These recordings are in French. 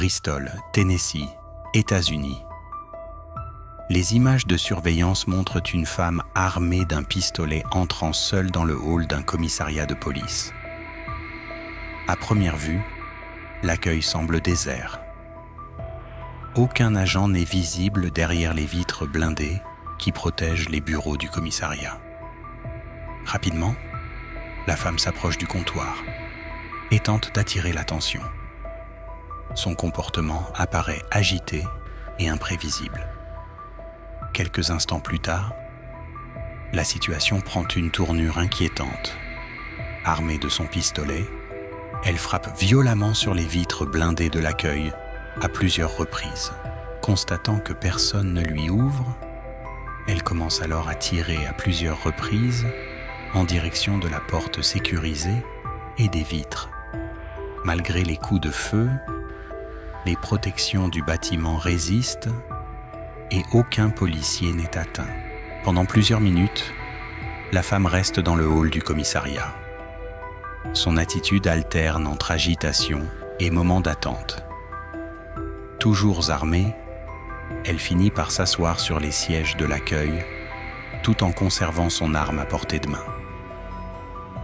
Bristol, Tennessee, États-Unis. Les images de surveillance montrent une femme armée d'un pistolet entrant seule dans le hall d'un commissariat de police. À première vue, l'accueil semble désert. Aucun agent n'est visible derrière les vitres blindées qui protègent les bureaux du commissariat. Rapidement, la femme s'approche du comptoir et tente d'attirer l'attention. Son comportement apparaît agité et imprévisible. Quelques instants plus tard, la situation prend une tournure inquiétante. Armée de son pistolet, elle frappe violemment sur les vitres blindées de l'accueil à plusieurs reprises. Constatant que personne ne lui ouvre, elle commence alors à tirer à plusieurs reprises en direction de la porte sécurisée et des vitres. Malgré les coups de feu, les protections du bâtiment résistent et aucun policier n'est atteint. Pendant plusieurs minutes, la femme reste dans le hall du commissariat. Son attitude alterne entre agitation et moment d'attente. Toujours armée, elle finit par s'asseoir sur les sièges de l'accueil, tout en conservant son arme à portée de main.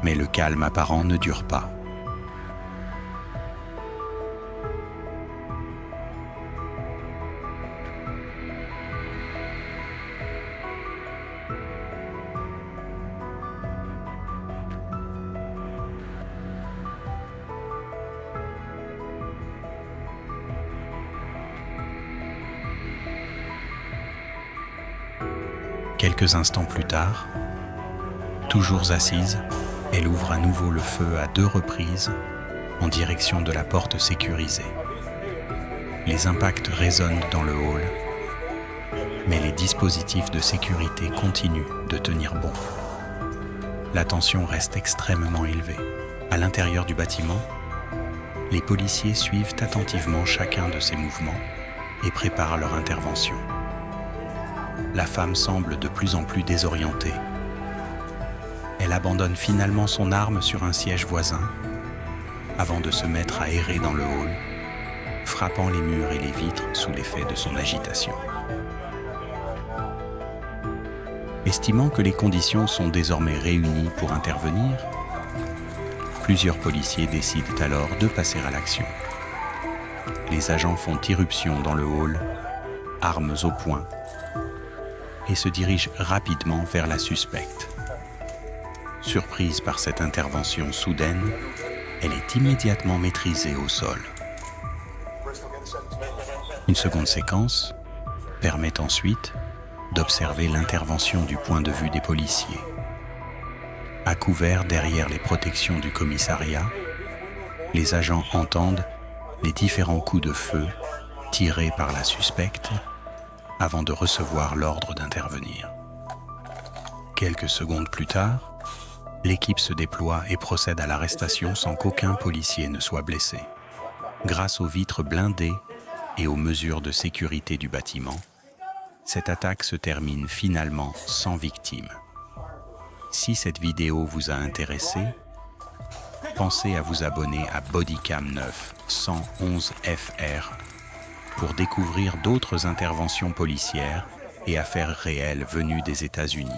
Mais le calme apparent ne dure pas. Quelques instants plus tard, toujours assise, elle ouvre à nouveau le feu à 2 reprises en direction de la porte sécurisée. Les impacts résonnent dans le hall, mais les dispositifs de sécurité continuent de tenir bon. La tension reste extrêmement élevée. À l'intérieur du bâtiment, les policiers suivent attentivement chacun de ces mouvements et préparent leur intervention. La femme semble de plus en plus désorientée. Elle abandonne finalement son arme sur un siège voisin avant de se mettre à errer dans le hall, frappant les murs et les vitres sous l'effet de son agitation. Estimant que les conditions sont désormais réunies pour intervenir, plusieurs policiers décident alors de passer à l'action. Les agents font irruption dans le hall, armes au poing, et se dirige rapidement vers la suspecte. Surprise par cette intervention soudaine, elle est immédiatement maîtrisée au sol. Une seconde séquence permet ensuite d'observer l'intervention du point de vue des policiers. À couvert derrière les protections du commissariat, les agents entendent les différents coups de feu tirés par la suspecte avant de recevoir l'ordre d'intervenir. Quelques secondes plus tard, l'équipe se déploie et procède à l'arrestation sans qu'aucun policier ne soit blessé. Grâce aux vitres blindées et aux mesures de sécurité du bâtiment, cette attaque se termine finalement sans victime. Si cette vidéo vous a intéressé, pensez à vous abonner à Bodycam 9 111 FR pour découvrir d'autres interventions policières et affaires réelles venues des États-Unis.